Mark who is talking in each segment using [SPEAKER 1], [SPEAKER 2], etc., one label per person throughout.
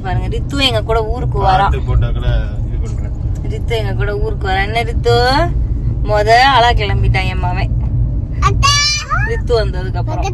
[SPEAKER 1] பாருங்க. ரித்து எங்க கூட ஊருக்கு வரா. ரித்து எங்க கூட ஊருக்கு வரா. என்ன ரித்து அழா கிளம்பிட்டான் என் மாவன். ரித்து வந்ததுக்கு அப்புறம்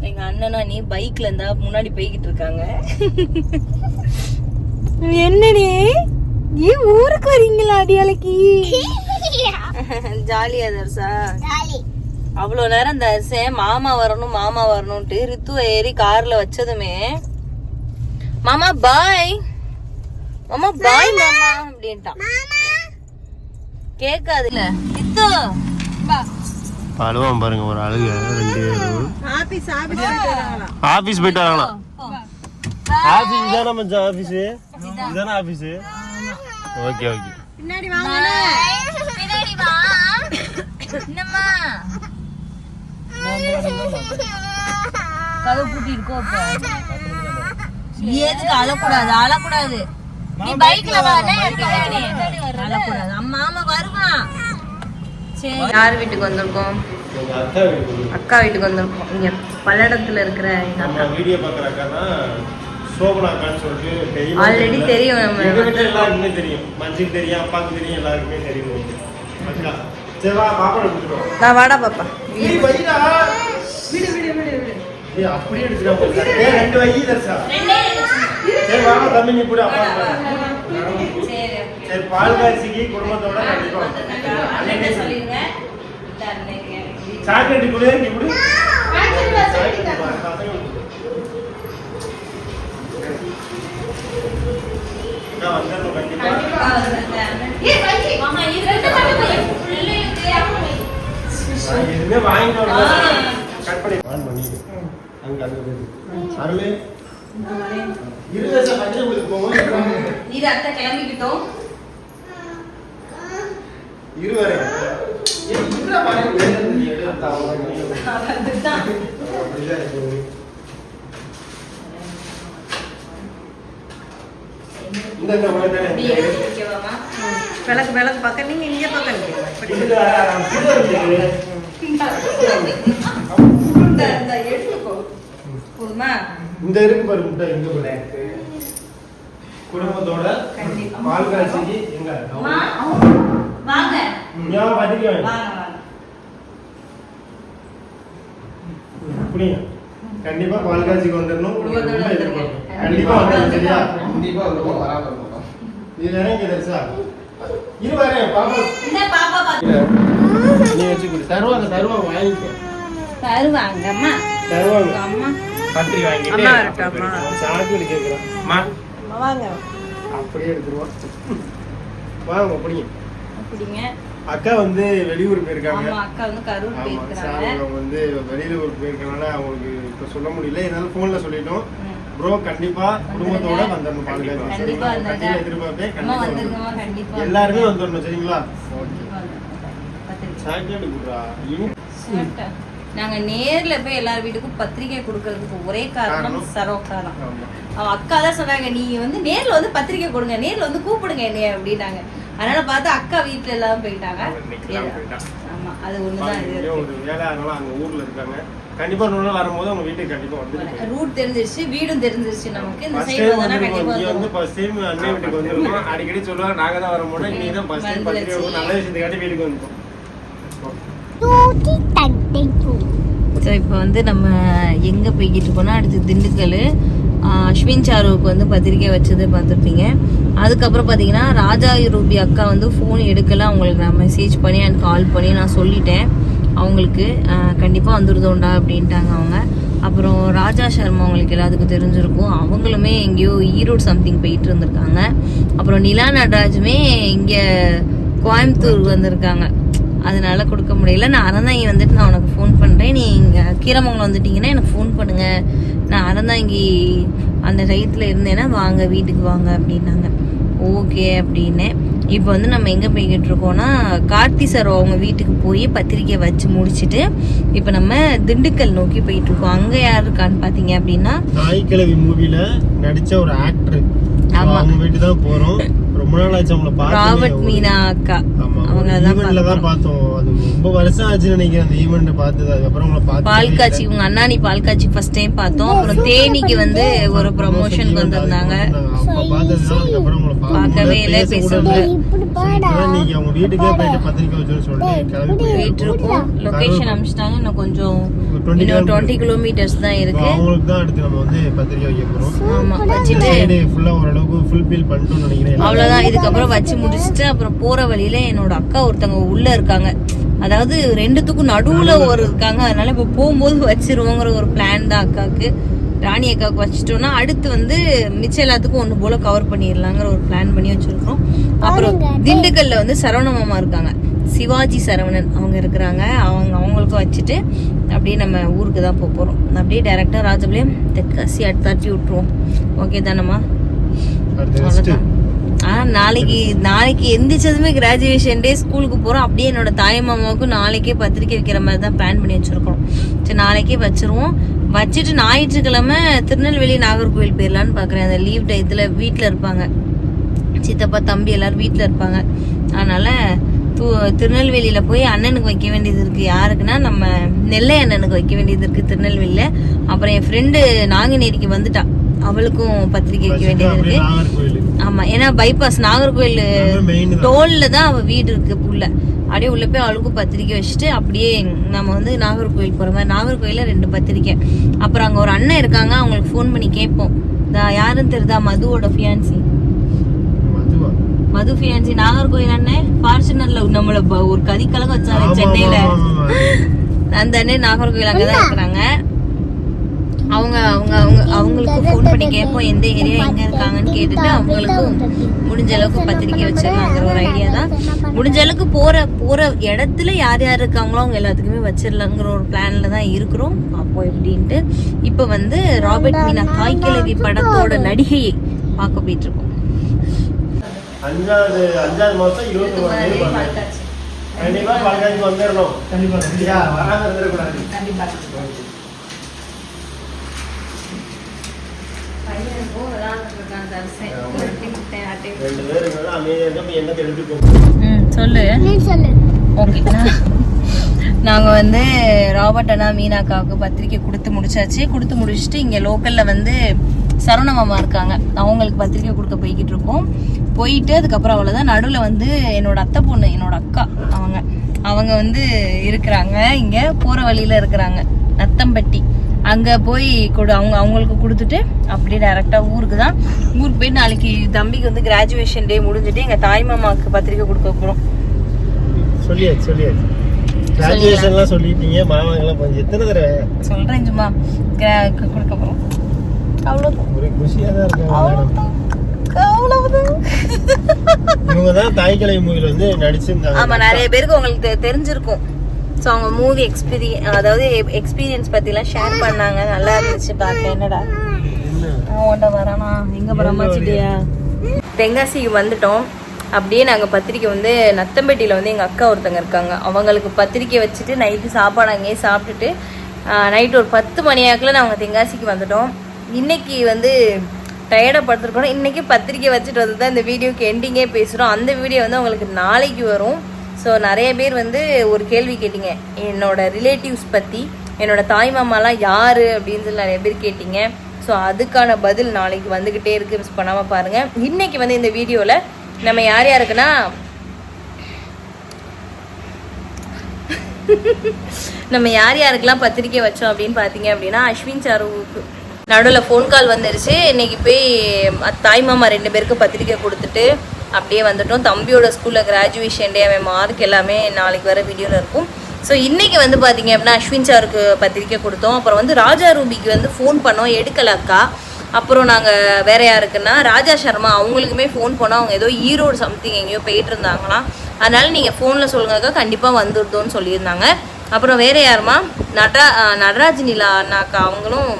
[SPEAKER 1] எங்க அண்ணனா நீ பைக்ல இருந்தா முன்னாடி போய்கிட்டு இருக்காங்க. என்னடி நீ ஊருக்கு வரீங்களா அடியாளைக்கு? ஜாலியா தர்சா? அவ்வளவு நேரம் தர்சே மாமா வரணும்ட்டு ரித்துவ ஏறி கார்ல வச்சதுமே மாமா பாய் மாமா அப்படின்ட்டான். கேக்காதுல ரித்து
[SPEAKER 2] அழுவான் பாருங்க ஒரு அழுக. 2 ஆபீஸ் போயிட்டு வராங்களாம். ஆபீஸ் தானே மச்சான்? ஆபீஸ் இதானே ஆபீஸ்? Okay okay.
[SPEAKER 1] பின்னாடி வா என்னம்மா கதவு பூட்டி இருக்கோ? ஏதுக்கு அழக்கூடாது நீ பைக்ல அழக்கூடாது. மாமா வருவான். சரி யார் வீட்டுக்கு வந்திருக்கோம்? அக்கா வீட்டுக்கு வந்திருக்கோம். இங்க பல்லடத்துல இருக்கிற எங்க அக்கா.
[SPEAKER 2] வீடியோ பாக்குற அக்கா தான் சோபனா அக்கான்னு சொல்லிட்டு
[SPEAKER 1] ஆல்ரெடி தெரியும். நம்ம
[SPEAKER 2] எல்லாருக்குமே தெரியும். மஞ்சுக்கு தெரியும், அப்பாவுக்கு தெரியும், எல்லாருக்குமே தெரியும் அக்கா. சரி வா பாப்பா எடுத்துறோம்.
[SPEAKER 1] நான் வாடா பாப்பா.
[SPEAKER 2] நீ வைடா. ஏய் அப்படியே எடுத்துறா போல. ஏய் 2 வை தர்சா. சரி வாடா தம்பி நீ கூட அப்பா. சரி பால் காய்ச்சிக்கு குடும்பத்தோட கண்டிப்பா
[SPEAKER 1] அண்ணே சொல்லிருங்க.
[SPEAKER 2] சாக்லேட் குடு நீ குடு. நான் வந்தேன் கண்டிப்பா. ஏய் பைக்கி மாமா இது 2 மட்டும் புள்ளே இருக்கு அப்படி. நான் இதுமே வாங்கிட்டு வரேன். கட் பண்ணி ஆன் பண்ணி. அங்க அருளே இருதச பஞ்சு உங்களுக்கு போவோம்.
[SPEAKER 1] நீ அத்தை கிளம்பிட்டோம்.
[SPEAKER 2] இருவரே ஏய் இவ்வளவு பாருங்க வேற நீ எடுத்தா அவங்க
[SPEAKER 1] அதுதான்
[SPEAKER 2] அப்படியே இருக்கு. இந்த மாதிரி
[SPEAKER 1] நீ எடுத்துக்கவாமா? விளக்கு பக்கம் நீங்க இங்க பக்கம்
[SPEAKER 2] இப்படி இது ஆரம்பிச்சு
[SPEAKER 1] இந்த எடுத்துக்கோ. போதுமா?
[SPEAKER 2] இந்த இருக்கு பாரு முட்டை இங்க போல குடும்பத்தோட பால் காய்ச்சி எங்க
[SPEAKER 1] வாங்க
[SPEAKER 2] ஞா பாதிக்கு
[SPEAKER 1] வாங்க
[SPEAKER 2] புரியுங்க. கண்டிப்பா பால் காய்ச்சிக்கு வந்துடணும். கண்டிப்பா வந்துடும். சரியா?
[SPEAKER 3] கண்டிப்பா வராம இருக்கும்.
[SPEAKER 2] இது நினைக்க தர்சா இரு வரேன் பாப்பா.
[SPEAKER 1] இந்த பாப்பா பாத்து
[SPEAKER 2] நீ வச்சு குடி. தருவாங்க வாங்கிக்க.
[SPEAKER 1] தருவாங்க அம்மா.
[SPEAKER 2] தருவாங்க
[SPEAKER 1] அம்மா
[SPEAKER 2] பத்திரி வாங்கிட்டு
[SPEAKER 1] அம்மா வரட்டம்மா.
[SPEAKER 2] சாக்குடி கேக்குறேன். அம்மா
[SPEAKER 1] வாங்க.
[SPEAKER 2] அப்படியே எடுத்துருவோம். வாங்க அப்படிங்க.
[SPEAKER 1] அப்படிங்க.
[SPEAKER 2] அக்கா வந்து வெளியூர் போயிருக்காங்க.
[SPEAKER 1] ஆமா அக்கா வந்து கரூர் போயிருக்காங்க.
[SPEAKER 2] அவங்க வந்து வெளியூர் போயிருக்கனால அவங்களுக்கு இப்ப சொல்ல முடியல. இதனால போன்ல சொல்லிட்டோம். ப்ரோ கண்டிப்பா குடும்பத்தோட வந்துடணும் பாருங்க.
[SPEAKER 1] கண்டிப்பா வந்துடுங்க.
[SPEAKER 2] எதிர்பார்ப்பேன்.
[SPEAKER 1] அம்மா வந்துருங்கம்மா கண்டிப்பா.
[SPEAKER 2] எல்லாரும் வந்துடணும். சரிங்களா?
[SPEAKER 1] ஓகே.
[SPEAKER 2] சாக்லேட் குடுறா.
[SPEAKER 1] நாங்க நேர்ல போய் எல்லார் வீட்டுக்கும் பத்திரிக்கை கொடுக்கறதுக்கு ஒரே காரணம் சரோக்கா தான். அவ அக்கா தான் சொன்னாங்க நீ வந்து நேர்ல வந்து பத்திரிக்கை கொடுங்க, நேர்ல வந்து கூப்பிடுங்க என்னைய அப்படின்னாங்க. அதனால பார்த்து அக்கா வீட்டுல எல்லாம் போயிட்டாங்க. ஆமா அது ஒண்ணுதான். இது
[SPEAKER 2] ஒரு வேலை அதனால அங்க ஊர்ல இருக்காங்க. கண்டிப்பா ஒரு நாள் வரும்போது அவங்க வீட்டுக்கு கண்டிப்பா வந்துருங்க.
[SPEAKER 1] ரூட் தெரிஞ்சிருச்சு, வீடும் தெரிஞ்சிருச்சு நமக்கு. இந்த சைடு வந்தா கண்டிப்பா
[SPEAKER 2] நீ வந்து ஃபர்ஸ்ட் டைம் அண்ணே வீட்டுக்கு வந்துருக்கோம். அடிக்கடி சொல்லுவாங்க நாங்க தான் வர முடியும். நீ தான் ஃபர்ஸ்ட் டைம் பத்திரிக்கை நல்ல விஷயத்துக்காட்டி வீட்டுக்கு வந்துட்டோம்.
[SPEAKER 1] ஸோ இப்போ வந்து நம்ம எங்கே போய்கிட்டு இருக்கோம்னா அடுத்து திண்டுக்கல் அஸ்வின் சாருவுக்கு வந்து பத்திரிக்கை வச்சது பார்த்துருப்பீங்க. அதுக்கப்புறம் பார்த்தீங்கன்னா ராஜா ரூபி அக்கா வந்து ஃபோன் எடுக்கல. அவங்களுக்கு நான் மெசேஜ் பண்ணி அண்ட் கால் பண்ணி நான் சொல்லிட்டேன் அவங்களுக்கு கண்டிப்பாக வந்துருதோண்டா அப்படின்ட்டாங்க அவங்க. அப்புறம் ராஜா சர்மா அவங்களுக்கு எல்லாத்துக்கும் தெரிஞ்சிருக்கும். அவங்களுமே எங்கேயோ ஈரோடு சம்திங் போயிட்டு இருந்திருக்காங்க. அப்புறம் நிலா நடராஜுமே இங்கே கோயம்புத்தூர் வந்திருக்காங்க. அதனால கொடுக்க முடியல. நான் அறந்தாங்கி வந்துட்டு நான் உனக்கு ஃபோன் பண்ணுறேன், நீ இங்கே கீரமங்கலம் வந்துட்டீங்கன்னா எனக்கு ஃபோன் பண்ணுங்கள், நான் அறந்தாங்கி அந்த டயத்தில் இருந்தேன்னா வாங்க வீட்டுக்கு வாங்க அப்படின்னாங்க. ஓகே அப்படின்னு இப்போ வந்து நம்ம எங்கே போய்கிட்டு இருக்கோம்னா கார்த்தி சார் அவங்க வீட்டுக்கு போய் பத்திரிக்கை வச்சு முடிச்சுட்டு இப்போ நம்ம திண்டுக்கல் நோக்கி போயிட்டு இருக்கோம். அங்கே யார் இருக்கான்னு பார்த்தீங்க அப்படின்னா
[SPEAKER 2] நாய்க்கிழவி மூவில நடிச்ச ஒரு ஆக்டர். அவங்க வீட்டு தான் போறோம். ரொம்ப ரொம்ப நாள் ஆச்சு அவங்கள பார்த்தோம்.
[SPEAKER 1] ராபர்ட் மீனா அக்கா அவங்க
[SPEAKER 2] தான் பார்த்தோம். அது ரொம்ப வருஷம் ஆச்சு நினைக்கிறேன் அந்த ஈவெண்ட் பார்த்தது. அதுக்கப்புறம் உங்களை பார்த்து
[SPEAKER 1] பால் காட்சி உங்க அண்ணாணி பால் காட்சி ஃபர்ஸ்ட் டைம் பார்த்தோம். அப்புறம் தேனிக்கு வந்து ஒரு ப்ரமோஷனுக்கு வந்திருந்தாங்க.
[SPEAKER 2] அப்ப பார்த்ததுதான். அதுக்கப்புறம் உங்களை
[SPEAKER 1] பார்க்கவே இல்லை, பேசவே
[SPEAKER 2] நீங்க அவங்க வீட்டுக்கே போயிட்டு பத்திரிக்கை வச்சுன்னு சொல்லிட்டு கிளம்பி
[SPEAKER 1] போயிட்டு இருக்கோம். லொகேஷன் அனுப்பிச்சிட்டாங்க. இன்னும் கொஞ்சம் 20 கிலோமீட்டர்ஸ் தான் இருக்கு.
[SPEAKER 2] அவங்களுக்கு தான் அடுத்து நம்ம வந்து பத்திரிக்கை வைக்க போறோம்.
[SPEAKER 1] ஆமா, வச்சுட்டு
[SPEAKER 2] ஃபுல்லா ஓரளவுக்கு ஃபுல்ஃபில் பண்ணிட்டோம்னு நினைக்கிறேன்.
[SPEAKER 1] அவ்வளவுதான். இதுக்கப்புறம் வச்சு முடிச்சுட்டு அப்புறம் போற வழியில என்னோட அக்கா ஒருத்தவங்க உள்ள இருக்காங்க. அதாவது ரெண்டுத்துக்கும் நடுவுல ஒரு இருக்காங்க. அதனால இப்ப போகும்போது வச்சிருவோங்கிற ஒரு பிளான் தான் அக்காவுக்கு. ராணி அக்காவுக்கு வச்சுட்டோம்னா அடுத்து வந்து மிச்சம் எல்லாத்துக்கும் ஒண்ணு போல கவர் பண்ணிடலாங்கிற ஒரு பிளான் பண்ணி வச்சிருக்கோம். அப்புறம் திண்டுக்கல்ல வந்து சரவண மாமா இருக்காங்க, சிவாஜி சரவணன் அவங்க இருக்கிறாங்க. அவங்களுக்கு வச்சுட்டு அப்படியே நம்ம ஊருக்கு தான் போறோம். அப்படியே டைரக்டா ராஜபாளையம் தெற்காசி தட்டி விட்டுருவோம். ஓகே தானம்மா? அவ்வளோதான். நாளைக்கு எந்திரிச்சதுமே கிராஜுவேஷன் டே, ஸ்கூலுக்கு போறோம். அப்படியே என்னோட தாய் மாமாவுக்கும் நாளைக்கே பத்திரிக்கை வைக்கிற மாதிரி தான் பிளான் பண்ணி வச்சிருக்கோம். சரி, நாளைக்கே வச்சிருவோம். வச்சுட்டு ஞாயிற்றுக்கிழமை திருநெல்வேலி நாகர்கோவில் போயிடலான்னு பாக்குறேன். அந்த லீவ் டயத்துல வீட்டுல இருப்பாங்க, சித்தப்பா தம்பி எல்லாரும் வீட்டுல இருப்பாங்க. அதனால திருநெல்வேலியில போய் அண்ணனுக்கு வைக்க வேண்டியது இருக்கு. யாருக்குன்னா நம்ம நெல்லை அண்ணனுக்கு வைக்க வேண்டியது இருக்கு திருநெல்வேலியில. அப்புறம் என் ஃப்ரெண்டு நாங்குநேரிக்கு வந்துட்டா, அவளுக்கும் பத்திரிக்கை வைக்க வேண்டியது இருக்கு. ஆமா, ஏன்னா பைபாஸ் நாகர்கோவில் டோல்ல தான் அவ வீடு இருக்கு புள்ள. அப்படியே உள்ள போய் அவளுக்கும் பத்திரிக்கை வச்சுட்டு அப்படியே நம்ம வந்து நாகர்கோவில் போற மாதிரி. நாகர்கோவில 2 பத்திரிக்கை. அப்புறம் அங்க ஒரு அண்ணன் இருக்காங்க, அவங்களுக்கு ஃபோன் பண்ணி கேட்போம். யாருன்னு தெரியுதா? மதுவோட ஃபியான்சி. மது ஃபியான்சி நாகர்கோவில் அண்ணன் ஃபார்ச்சுனர்ல நம்மள ஒரு கதிக்கலங்க வச்சாங்க சென்னையில. அந்த அண்ணன் நாகர்கோவில் அங்கதான் இருக்கிறாங்க. அவங்களுக்கு ஃபோன் பண்ணி கேட்போம் எந்த ஏரியா எங்க இருக்காங்கன்னு கேட்டுட்டு அவங்களுக்கும் முடிஞ்ச அளவுக்கு பத்திரிக்கை வச்சிடலாங்கிற ஒரு ஐடியா தான். முடிஞ்ச அளவுக்கு போற இடத்துல யார் யார் இருக்காங்களோ அவங்க எல்லாத்துக்குமே வச்சிடலாங்கிற ஒரு பிளான்ல தான் இருக்கிறோம். அப்போ எப்படின்ட்டு இப்ப வந்து ராபர்ட் மீனா தாய்க்கிழவி படத்தோட நடிகையை பார்க்க போயிட்டு இருக்கோம்.
[SPEAKER 2] 5வது மாசம் 21 கண்டிப்பா பால்காட்சி வந்துடணும். கண்டிப்பா வராம இருந்துடக்கூடாது. கண்டிப்பா
[SPEAKER 1] நாங்க வந்து ராபர்ட் அண்ணா மீனாக்காவுக்கு பத்திரிக்கை கொடுத்து முடிச்சாச்சு. கொடுத்து முடிச்சுட்டு இங்க லோக்கல்ல வந்து சரவண மாமா இருக்காங்க, அவங்களுக்கு பத்திரிக்கை கொடுக்க போய்கிட்டு இருக்கோம். போயிட்டு அதுக்கப்புறம் அவ்வளவுதான். நடுவில் வந்து என்னோட அத்தை பொண்ணு, என்னோட அக்கா, அவங்க வந்து இருக்கிறாங்க. இங்க போற வழியில இருக்கிறாங்க நத்தம்பட்டி. அங்க போய் அவங்களுக்கு கொடுத்துட்டு அப்படியே டைரக்டா ஊருக்கு தான். ஊருக்கு போய் நாளைக்கு தம்பிக்கு வந்து கிராஜுவேஷன் டே முடிஞ்சுட்டு எங்க தாய் மாமாவுக்கு பத்திரிக்கை கொடுக்க போறோம்.
[SPEAKER 2] சொல்லியாச்சு கிராஜுவேஷன்லாம் சொல்லிட்டீங்க. மாமாங்கெல்லாம் கொஞ்சம் எத்தனை தடவை
[SPEAKER 1] சொல்றேன், சும்மா கொடுக்க போறோம். அவ்வளவுதான்.
[SPEAKER 2] ஒரு குஷியா தான் இருக்காங்க. இவங்க தான் தாய்க்கிழமை மூவில வந்து நடிச்சிருந்தாங்க.
[SPEAKER 1] ஆமா, நிறைய பேருக்கு உங்களுக்கு தெரிஞ்சிருக்கும். ஸோ அவங்க மூவி எக்ஸ்பீரியன்ஸ் பற்றிலாம் ஷேர் பண்ணாங்க. நல்லா இருந்துச்சு பார்க்க. என்னடா ஓண்ட வரானா எங்கே பரமாச்சிட்டியா? தென்காசிக்கு வந்துட்டோம். அப்படியே நாங்கள் பத்திரிக்கை வந்து நத்தம்பேட்டியில் வந்து எங்கள் அக்கா ஒருத்தங்க இருக்காங்க, அவங்களுக்கு பத்திரிக்கை வச்சுட்டு நைட்டு சாப்பாடு அங்கேயே சாப்பிட்டுட்டு நைட்டு ஒரு 10 மணியாக்கில் நாங்கள் தென்காசிக்கு வந்துட்டோம். இன்னைக்கு வந்து டயர்டாக படுத்துருக்கோம். இன்றைக்கி பத்திரிக்கை வச்சுட்டு வந்து தான் இந்த வீடியோக்கு எண்டிங்கே பேசுகிறோம். அந்த வீடியோ வந்து உங்களுக்கு நாளைக்கு வரும். ஸோ நிறைய பேர் வந்து ஒரு கேள்வி கேட்டீங்க, என்னோட ரிலேட்டிவ்ஸ் பற்றி, என்னோட தாய் மாமாலாம் யார் அப்படின்னு சொல்லி நிறைய பேர் கேட்டீங்க. ஸோ அதுக்கான பதில் நாளைக்கு வந்துக்கிட்டே இருக்குது, மிஸ் பண்ணாமல் பாருங்கள். இன்றைக்கி வந்து இந்த வீடியோவில் நம்ம யார் யாருக்குன்னா நம்ம யார் யாருக்கெல்லாம் பத்திரிக்கை வச்சோம் அப்படின்னு பார்த்தீங்க அப்படின்னா அஸ்வின் சாருவுக்கு நடுவில் ஃபோன் கால் வந்துருச்சு. இன்னைக்கு போய் தாய் மாமா 2 பேருக்கு பத்திரிக்கை கொடுத்துட்டு அப்படியே வந்துட்டோம். தம்பியோட ஸ்கூலில் கிராஜுவேஷன் டே, அவன் மார்க் எல்லாமே நாளைக்கு வர வீடியோவில் இருக்கும். ஸோ இன்றைக்கி வந்து பார்த்தீங்க அப்படின்னா அஸ்வின் சாருக்கு பத்திரிக்கை கொடுத்தோம். அப்புறம் வந்து ராஜா ரூபிக்கு வந்து ஃபோன் பண்ணோம், எடுக்கலக்கா. அப்புறம் நாங்கள் வேறு யாருக்குன்னா ராஜா சர்மா, அவங்களுக்குமே ஃபோன் பண்ணோம். அவங்க ஏதோ ஈரோடு சம்திங் எங்கேயோ போயிட்டு இருந்தாங்களாம். அதனால் நீங்கள் ஃபோனில் சொல்லுங்கக்கா, கண்டிப்பாக வந்துடுதோன்னு சொல்லியிருந்தாங்க. அப்புறம் வேறு யாருமா நடராஜ் நிலா அண்ணாக்கா, அவங்களும்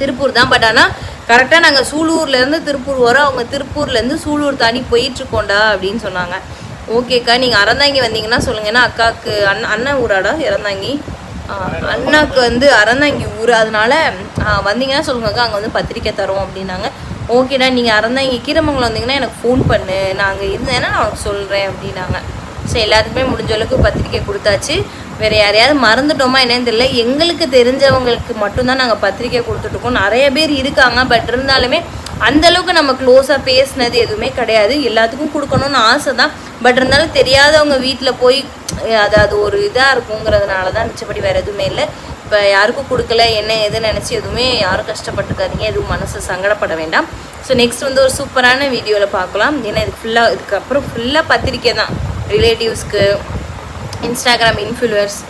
[SPEAKER 1] திருப்பூர் தான். பட் ஆனால் கரெக்டாக நாங்கள் சூலூர்லேருந்து திருப்பூர் வரோம், அவங்க திருப்பூர்லேருந்து சூலூர் தாண்டி போயிட்டுருக்கோண்டா அப்படின்னு சொன்னாங்க. ஓகேக்கா, நீங்கள் அறந்தாங்கி வந்தீங்கன்னா சொல்லுங்கள். ஏன்னா அக்காவுக்கு அண்ணன் ஊராடா இறந்தாங்கி, அண்ணாக்கு வந்து அறந்தாங்கி ஊர். அதனால வந்தீங்கன்னா சொல்லுங்கக்கா, அங்கே வந்து பத்திரிக்கை தரோம் அப்படின்னாங்க. ஓகேடா நீங்கள் அறந்தா இங்கே கீரமங்கலம் வந்தீங்கன்னா எனக்கு ஃபோன் பண்ணு, நான் அங்கே இருந்தேன்னா நான் உனக்கு சொல்கிறேன் அப்படின்னாங்க. ஸோ எல்லாத்துக்குமே முடிஞ்ச அளவுக்கு பத்திரிக்கை கொடுத்தாச்சு. வேறு யாரையாவது மறந்துட்டோமா என்னன்னு தெரியல. எங்களுக்கு தெரிஞ்சவங்களுக்கு மட்டும்தான் நாங்கள் பத்திரிக்கை கொடுத்துட்ருக்கோம். நிறைய பேர் இருக்காங்க, பட் இருந்தாலுமே அந்தளவுக்கு நம்ம க்ளோஸாக பேசினது எதுவுமே கிடையாது. எல்லாத்துக்கும் கொடுக்கணும்னு ஆசை தான், பட் இருந்தாலும் தெரியாதவங்க வீட்டில் போய் அது ஒரு இதாக இருக்குங்கிறதுனால தான், மிச்சப்படி வேறு எதுவுமே இல்லை. இப்போ யாருக்கும் கொடுக்கல என்ன எதுன்னு நினச்சி எதுவுமே யாரும் கஷ்டப்பட்டுக்காதீங்க, எதுவும் மனசு சங்கடப்பட வேண்டாம். ஸோ நெக்ஸ்ட் வந்து ஒரு சூப்பரான வீடியோவில் பார்க்கலாம். ஏன்னா இதுக்கப்புறம் ஃபுல்லாக பத்திரிக்கை தான். ரிலேட்டிவ்ஸ்க்கு, இன்ஸ்டாகிராம் இன்ஃப்ளூயர்ஸ்,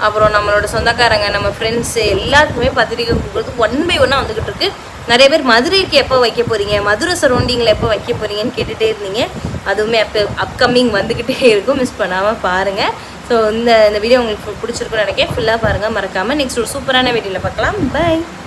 [SPEAKER 1] அப்புறம் நம்மளோட சொந்தக்காரங்க, நம்ம ஃப்ரெண்ட்ஸு எல்லாத்துக்குமே பத்திரிக்கை கொடுக்குறது 1 by 1 வந்துக்கிட்டு இருக்கு. நிறைய பேர் மதுரைக்கு எப்போ வைக்க போகிறீங்க, மதுரை சரௌண்டிங்கில் எப்போ வைக்க போகிறீங்கன்னு கேட்டுகிட்டே இருந்தீங்க. அதுவுமே அப்கமிங் வந்துக்கிட்டே இருக்கும், மிஸ் பண்ணாமல் பாருங்கள். ஸோ இந்த வீடியோ உங்களுக்கு பிடிச்சிருக்குன்னு நினைக்கிறேன். ஃபுல்லாக பாருங்கள் மறக்காமல். நெக்ஸ்ட் ஒரு சூப்பரான வீடியோவில் பார்க்கலாம். பை.